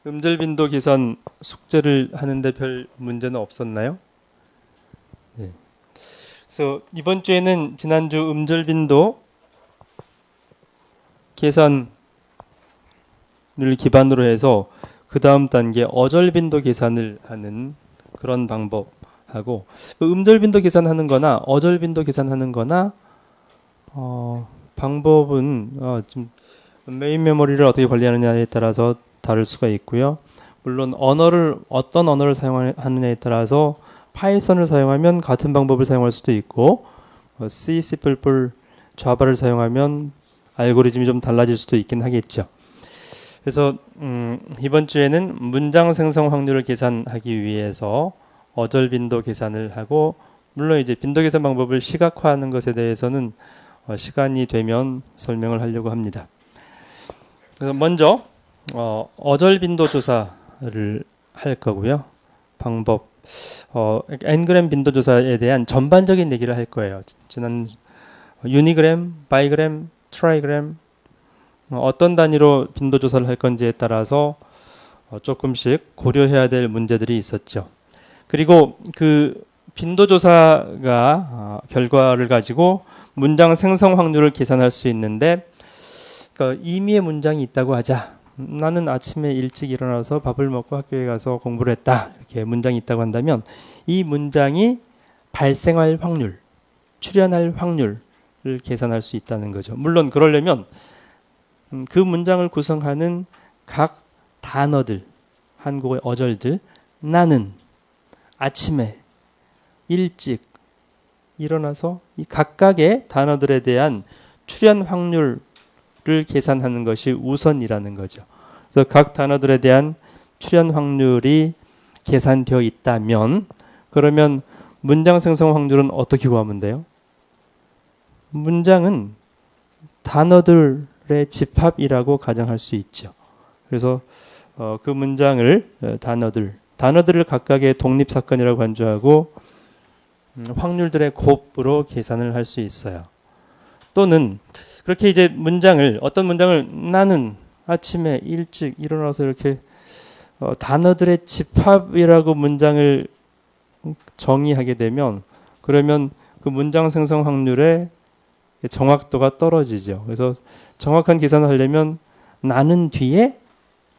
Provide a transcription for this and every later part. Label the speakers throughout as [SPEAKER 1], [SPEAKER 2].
[SPEAKER 1] 음절 빈도 계산 숙제를 하는데 별 문제는 없었나요? 네. 그래서 이번 주에는 지난주 음절 빈도 계산을 기반으로 해서 그 다음 단계 어절 빈도 계산을 하는 그런 방법하고 음절 빈도 계산하는 거나 어절 빈도 계산하는 거나 방법은 좀 메인 메모리를 어떻게 관리하느냐에 따라서 다를 수가 있고요. 물론 어떤 언어를 사용하느냐에 따라서 파이썬을 사용하면 같은 방법을 사용할 수도 있고 C, C++, 자바를 사용하면 알고리즘이 좀 달라질 수도 있긴 하겠죠. 그래서 이번 주에는 문장 생성 확률을 계산하기 위해서 어절 빈도 계산을 하고, 물론 이제 빈도 계산 방법을 시각화하는 것에 대해서는 시간이 되면 설명을 하려고 합니다. 그래서 먼저 어절 빈도 조사를 할 거고요. 방법, n그램 빈도 조사에 대한 전반적인 얘기를 할 거예요. 지난 유니그램, 바이그램, 트라이그램, 어떤 단위로 빈도 조사를 할 건지에 따라서 조금씩 고려해야 될 문제들이 있었죠. 그리고 그 빈도 조사가 결과를 가지고 문장 생성 확률을 계산할 수 있는데, 그러니까 임의의 문장이 있다고 하자. 나는 아침에 일찍 일어나서 밥을 먹고 학교에 가서 공부를 했다. 이렇게 문장이 있다고 한다면 이 문장이 발생할 확률, 출현할 확률을 계산할 수 있다는 거죠. 물론 그러려면 그 문장을 구성하는 각 단어들, 한국어의 어절들, 나는 아침에 일찍 일어나서 이 각각의 단어들에 대한 출현 확률을 계산하는 것이 우선이라는 거죠. 그래서 각 단어들에 대한 출현 확률이 계산되어 있다면, 그러면 문장 생성 확률은 어떻게 구하면 돼요? 문장은 단어들의 집합이라고 가정할 수 있죠. 그래서 그 문장을 단어들을 각각의 독립사건이라고 간주하고 확률들의 곱으로 계산을 할 수 있어요. 또는 그렇게 이제 어떤 문장을 나는 아침에 일찍 일어나서 이렇게 단어들의 집합이라고 문장을 정의하게 되면, 그러면 그 문장 생성 확률의 정확도가 떨어지죠. 그래서 정확한 계산을 하려면 나는 뒤에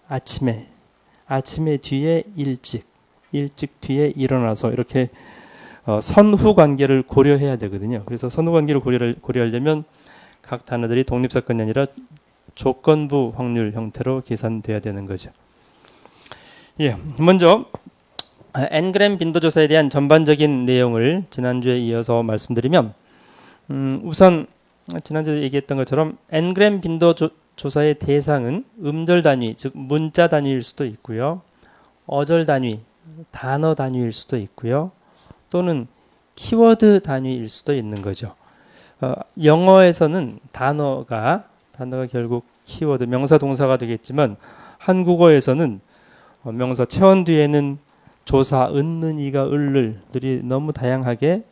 [SPEAKER 1] 아침에 뒤에 일찍 뒤에 일어나서 이렇게 선후 관계를 고려해야 되거든요. 그래서 선후 관계를 고려하려면 각 단어들이 독립사건이 아니라 조건부 확률 형태로 계산돼야 되는 거죠. 예, 먼저 n그램 빈도 조사에 대한 전반적인 내용을 지난주에 이어서 말씀드리면, 우선 지난주에 얘기했던 것처럼 n그램 빈도 조사의 대상은 음절 단위, 즉 문자 단위일 수도 있고요. 어절 단위, 단어 단위일 수도 있고요. 또는 키워드 단위일 수도 있는 거죠. 영어에서는 단어가 결국 키워드, 명사 동사가 되겠지만, 한국어에서는 명사 체원 뒤에는 조사, 은는이가, 을들이 너무 다양하게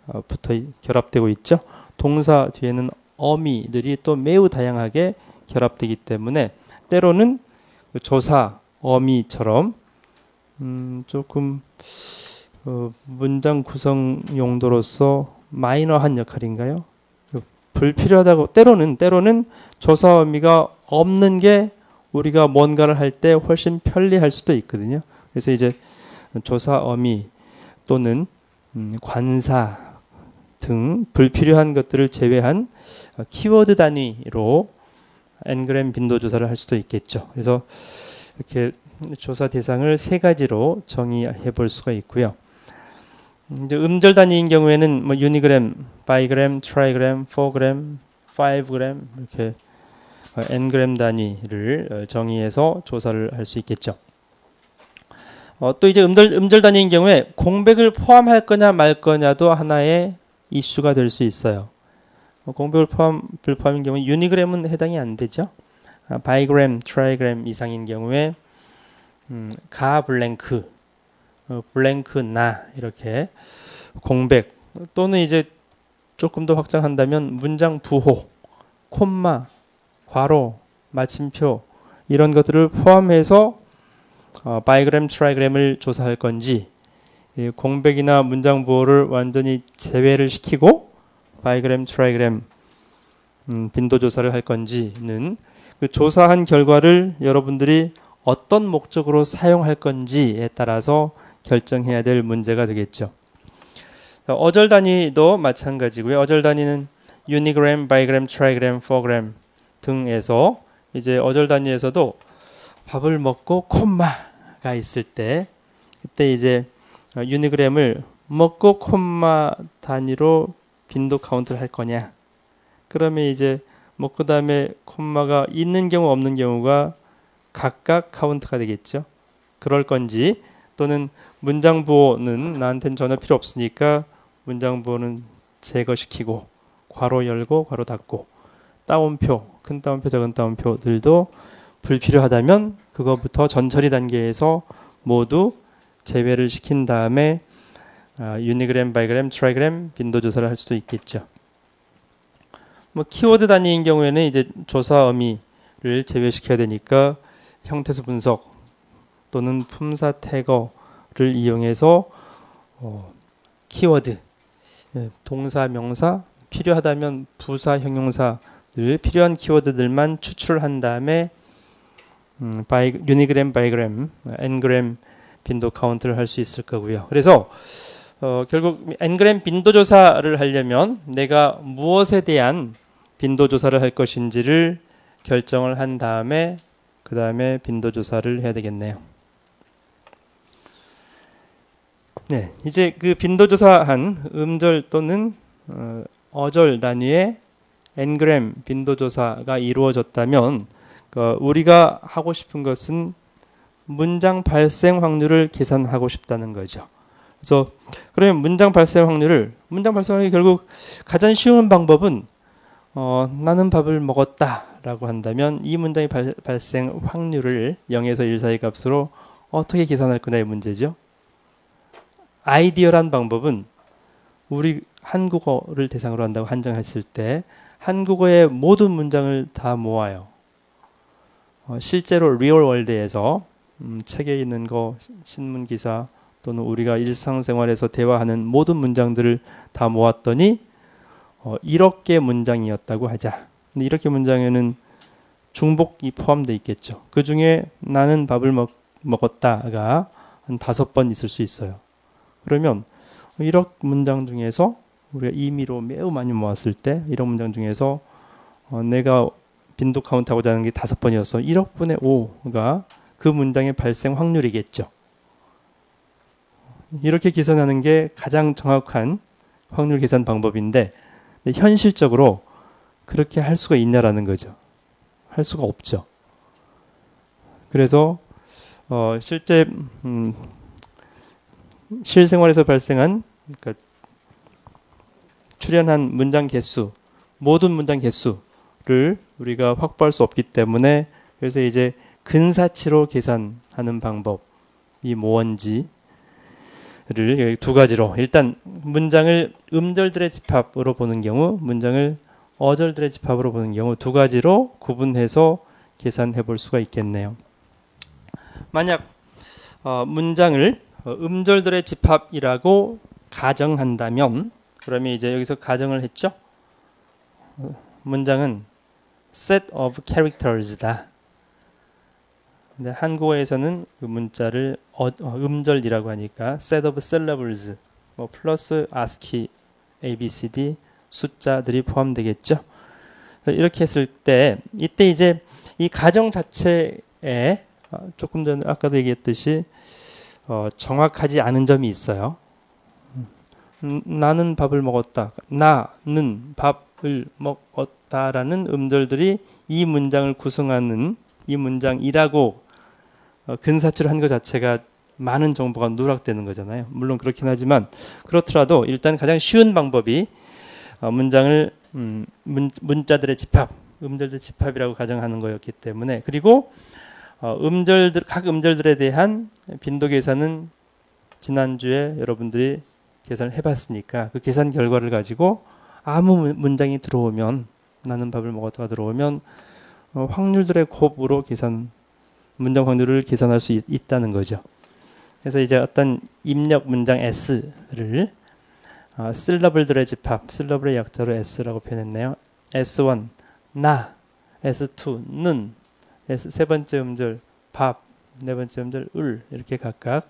[SPEAKER 1] 결합되고 있죠. 동사 뒤에는 어미들이 또 매우 다양하게 결합되기 때문에 때로는 조사, 어미처럼 조금 문장 구성 용도로서 마이너한 역할인가요? 불필요하다고, 때로는 조사, 어미가 없는 게 우리가 뭔가를 할 때 훨씬 편리할 수도 있거든요. 그래서 이제 조사, 어미 또는 관사 등 불필요한 것들을 제외한 키워드 단위로 n그램 빈도 조사를 할 수도 있겠죠. 그래서 이렇게 조사 대상을 세 가지로 정의해 볼 수가 있고요. 이제 음절 단위인 경우에는 뭐 유니그램, 바이그램, 트라이그램, 4그램, 5그램 이렇게 n그램 단위를 정의해서 조사를 할 수 있겠죠. 또 이제 음절 단위인 경우에 공백을 포함할 거냐 말 거냐도 하나의 이슈가 될 수 있어요. 공백을 불포함인 경우에 유니그램은 해당이 안 되죠. 바이그램, 트라이그램 이상인 경우에 가 블랭크, 블랭크 나 이렇게 공백, 또는 이제 조금 더 확장한다면 문장 부호, 콤마, 괄호, 마침표 이런 것들을 포함해서 바이그램, 트라이그램을 조사할 건지, 공백이나 문장 부호를 완전히 제외를 시키고 바이그램, 트라이그램 빈도 조사를 할 건지는 그 조사한 결과를 여러분들이 어떤 목적으로 사용할 건지에 따라서 결정해야 될 문제가 되겠죠. 어절 단위도 마찬가지고요. 어절 단위는 유니그램, 바이그램, 트라이그램, 포그램 등에서 이제 어절 단위에서도 밥을 먹고 콤마가 있을 때 그때 이제 유니그램을 먹고 콤마 단위로 빈도 카운트를 할 거냐. 그러면 이제 그 다음에 콤마가 있는 경우 없는 경우가 각각 카운트가 되겠죠. 그럴 건지 또는 문장 부호는 나한테는 전혀 필요 없으니까 문장 부호는 제거시키고 괄호 열고 괄호 닫고 따옴표, 큰 따옴표, 작은 따옴표들도 불필요하다면 그거부터 전처리 단계에서 모두 제외를 시킨 다음에 유니그램, 바이그램, 트라이그램 빈도 조사를 할 수도 있겠죠. 키워드 단위인 경우에는 이제 조사 의미를 제외시켜야 되니까 형태수 분석 또는 품사 태거를 이용해서 키워드, 동사, 명사, 필요하다면 부사, 형용사들 필요한 키워드들만 추출한 다음에 유니그램, 바이그램, n그램 빈도 카운트를 할 수 있을 거고요. 그래서 결국 n그램 빈도 조사를 하려면 내가 무엇에 대한 빈도 조사를 할 것인지를 결정을 한 다음에 그 다음에 빈도 조사를 해야 되겠네요. 네, 이제 그 빈도 조사한 음절 또는 어절 단위의 n그램 빈도 조사가 이루어졌다면 우리가 하고 싶은 것은 문장 발생 확률을 계산하고 싶다는 거죠. 그래서 그러면 문장 발생 확률이 결국 가장 쉬운 방법은 나는 밥을 먹었다라고 한다면 이 문장의 발생 확률을 0에서 1 사이 값으로 어떻게 계산할 거냐의 문제죠. 아이디어란 방법은 우리 한국어를 대상으로 한다고 한정했을 때 한국어의 모든 문장을 다 모아요. 실제로 리얼 월드에서 책에 있는 거, 신문 기사 또는 우리가 일상생활에서 대화하는 모든 문장들을 다 모았더니 1억 개 문장이었다고 하자. 근데 1억 개 문장에는 중복이 포함되어 있겠죠. 그 중에 나는 밥을 먹었다가 한 5번 있을 수 있어요. 그러면 1억 문장 중에서 우리가 임의로 매우 많이 모았을 때 1억 문장 중에서 내가 빈도 카운트하고자 하는 게 5번이었어. 1억 분의 5가 그 문장의 발생 확률이겠죠. 이렇게 계산하는 게 가장 정확한 확률 계산 방법인데 현실적으로 그렇게 할 수가 있냐라는 거죠. 할 수가 없죠. 그래서 실제 실생활에서 발생한 그러니까 출현한 문장 개수, 모든 문장 개수를 우리가 확보할 수 없기 때문에 그래서 이제 근사치로 계산하는 방법이 뭔지를 두 가지로 일단 문장을 음절들의 집합으로 보는 경우, 문장을 어절들의 집합으로 보는 경우 두 가지로 구분해서 계산해 볼 수가 있겠네요. 만약 문장을 음절들의 집합이라고 가정한다면 그러면 이제 여기서 가정을 했죠. 문장은 set of characters다. 근데 한국어에서는 그 문자를 음절이라고 하니까 set of syllables 플러스 ASCII, ABCD 숫자들이 포함되겠죠. 이렇게 했을 때 이때 이제 이 가정 자체에 조금 전에 아까도 얘기했듯이 정확하지 않은 점이 있어요. 나는 밥을 먹었다. 나는 밥을 먹었다라는 음절들이 이 문장을 구성하는 이 문장이라고 근사치로 한 것 자체가 많은 정보가 누락되는 거잖아요. 물론 그렇긴 하지만 그렇더라도 일단 가장 쉬운 방법이 문장을 문자들의 집합, 음절들의 집합이라고 가정하는 거였기 때문에 그리고 각 음절들에 대한 빈도 계산은 지난주에 여러분들이 계산을 해봤으니까 그 계산 결과를 가지고 아무 문장이 들어오면 나는 밥을 먹었다가 들어오면 확률들의 곱으로 계산을 문장 확률을 계산할 수 있다는 거죠. 그래서 이제 어떤 입력 문장 S를 실러블들의 집합, 실러블의 약자로 S라고 표현했네요. S1 나, S2 는, 세 번째 음절 밥, 네 번째 음절 을, 이렇게 각각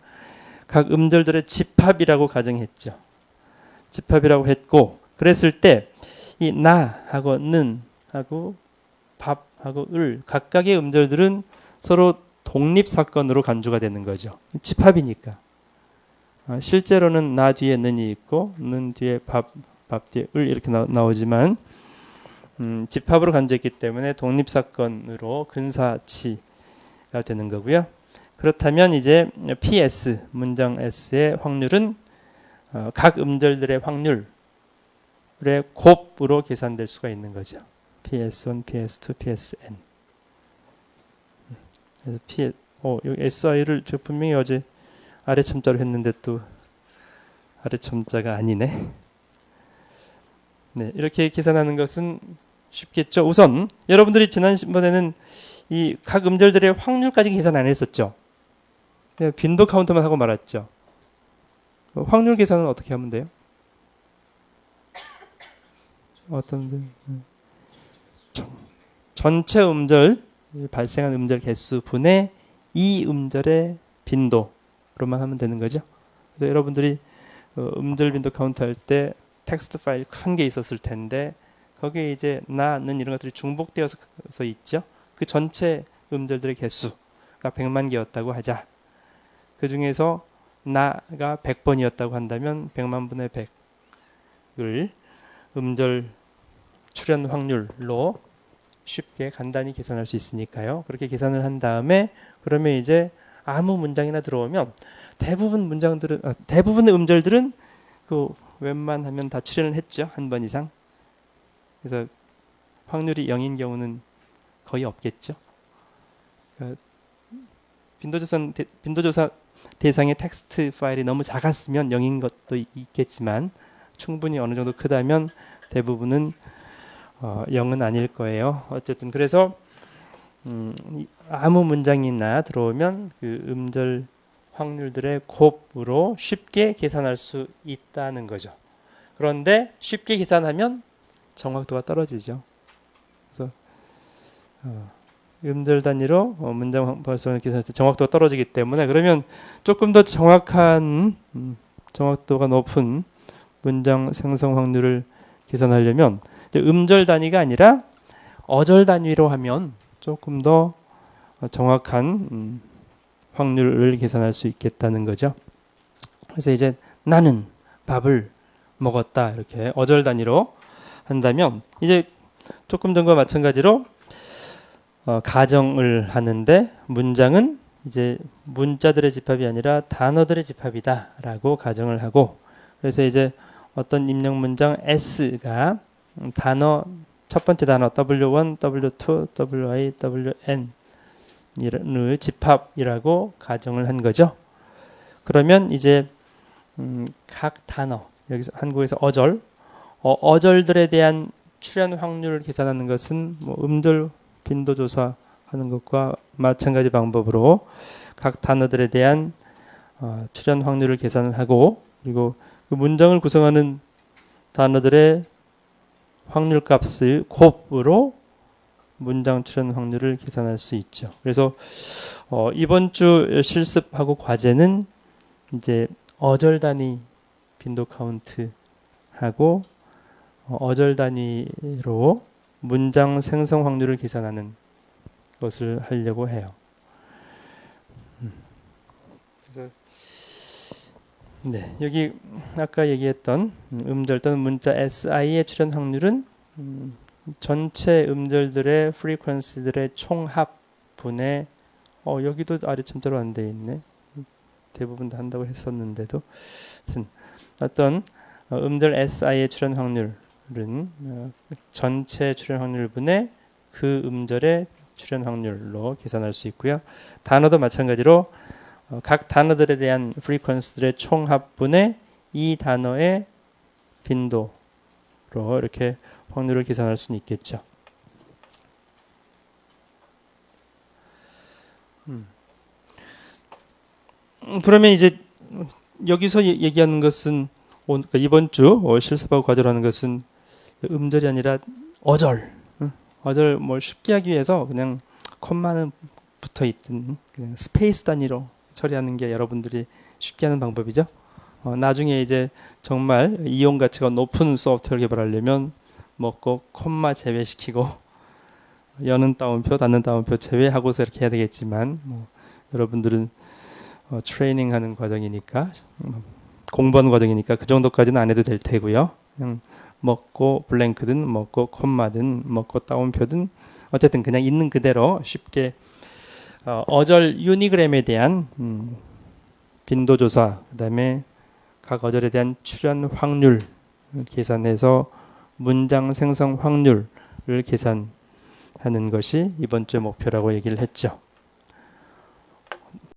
[SPEAKER 1] 각 음절들의 집합이라고 가정했죠. 집합이라고 했고, 그랬을 때 이 나하고 는 하고 밥하고 을 각각의 음절들은 서로 독립 사건으로 간주가 되는 거죠. 집합이니까. 실제로는 나 뒤에 는이 있고 는 뒤에 밥 뒤에 을 이렇게 나오지만 집합으로 간주했기 때문에 독립 사건으로 근사치가 되는 거고요. 그렇다면 이제 PS 문장 S의 확률은 각 음절들의 확률의 곱으로 계산될 수가 있는 거죠. PS1, PS2, PSN. 그래서 여기 SI를 저 분명히 어제 아래 첨자로 했는데 또 아래 첨자가 아니네. 네, 이렇게 계산하는 것은 쉽겠죠. 우선 여러분들이 지난번에는 이 각 음절들의 확률까지 계산 안 했었죠. 그냥 빈도 카운트만 하고 말았죠. 확률 계산은 어떻게 하면 돼요? 어떤 전체 음절 발생한 음절 개수 분의 이 음절의 빈도로만 하면 되는 거죠. 그래서 여러분들이 음절 빈도 카운트 할 때 텍스트 파일 큰 게 있었을 텐데 거기에 이제 나는 이런 것들이 중복되어서 있죠. 그 전체 음절들의 개수가 100만 개였다고 하자. 그 중에서 나가 100번이었다고 한다면 100만 분의 100을 음절 출현 확률로 쉽게 간단히 계산할 수 있으니까요. 그렇게 계산을 한 다음에 그러면 이제 아무 문장이나 들어오면 대부분의 음절들은 그 웬만하면 다 출현을 했죠. 한 번 이상. 그래서 확률이 0인 경우는 거의 없겠죠. 그러니까 빈도조사 대상의 텍스트 파일이 너무 작았으면 0인 것도 있겠지만 충분히 어느 정도 크다면 대부분은 0은 아닐 거예요. 어쨌든 그래서 아무 문장이나 들어오면 그 음절 확률들의 곱으로 쉽게 계산할 수 있다는 거죠. 그런데 쉽게 계산하면 정확도가 떨어지죠. 그래서 음절 단위로 문장 발송을 계산할 때 정확도가 떨어지기 때문에 그러면 조금 더 정확한 정확도가 높은 문장 생성 확률을 계산하려면 음절 단위가 아니라 어절 단위로 하면 조금 더 정확한 확률을 계산할 수 있겠다는 거죠. 그래서 이제 나는 밥을 먹었다 이렇게 어절 단위로 한다면 이제 조금 전과 마찬가지로 가정을 하는데 문장은 이제 문자들의 집합이 아니라 단어들의 집합이다라고 가정을 하고 그래서 이제 어떤 입력 문장 S가 단어 첫 번째 단어 W1, W2, WI, WN 의 집합이라고 가정을 한 거죠. 그러면 이제 각 단어 여기서 한국에서 어절들에 대한 출현 확률을 계산하는 것은 뭐 음절 빈도 조사하는 것과 마찬가지 방법으로 각 단어들에 대한 출현 확률을 계산을 하고 그리고 그 문장을 구성하는 단어들의 확률 값을 곱으로 문장 출현 확률을 계산할 수 있죠. 그래서 이번 주 실습하고 과제는 이제 어절 단위 빈도 카운트 하고 어절 단위로 문장 생성 확률을 계산하는 것을 하려고 해요. 그래서 네, 여기 아까 얘기했던 음절 또는 문자 SI의 출현 확률은 전체 음절들의 프리퀀시들의 총합분의 여기도 아래 첨자로 안 돼 있네. 대부분 다 한다고 했었는데도 어떤 음절 SI의 출현 확률은 전체 출현 확률분의 그 음절의 출현 확률로 계산할 수 있고요. 단어도 마찬가지로 각 단어들에 대한 프리퀀시들의 총합분의 이 단어의 빈도로 이렇게 확률을 계산할 수는 있겠죠. 그러면 이제 여기서 얘기하는 것은 그러니까 이번 주 실습하고 과제라는 것은 음절이 아니라 어절. 어절 뭘 쉽게 하기 위해서 그냥 콤마는 붙어 있든 그냥 스페이스 단위로 처리하는 게 여러분들이 쉽게 하는 방법이죠. 나중에 이제 정말 이용 가치가 높은 소프트웨어 개발하려면 꼭 콤마 제외시키고 여는 따옴표, 닫는 따옴표 제외하고서 이렇게 해야 되겠지만 여러분들은 트레이닝하는 과정이니까 공부하는 과정이니까 그 정도까지는 안 해도 될 테고요. 그냥 먹고 블랭크든 먹고 콤마든 먹고 따옴표든 어쨌든 그냥 있는 그대로 쉽게 어절 유니그램에 대한 빈도조사, 그다음에 각 어절에 대한 출현 확률 계산해서 문장 생성 확률을 계산하는 것이 이번 주 목표라고 얘기를 했죠.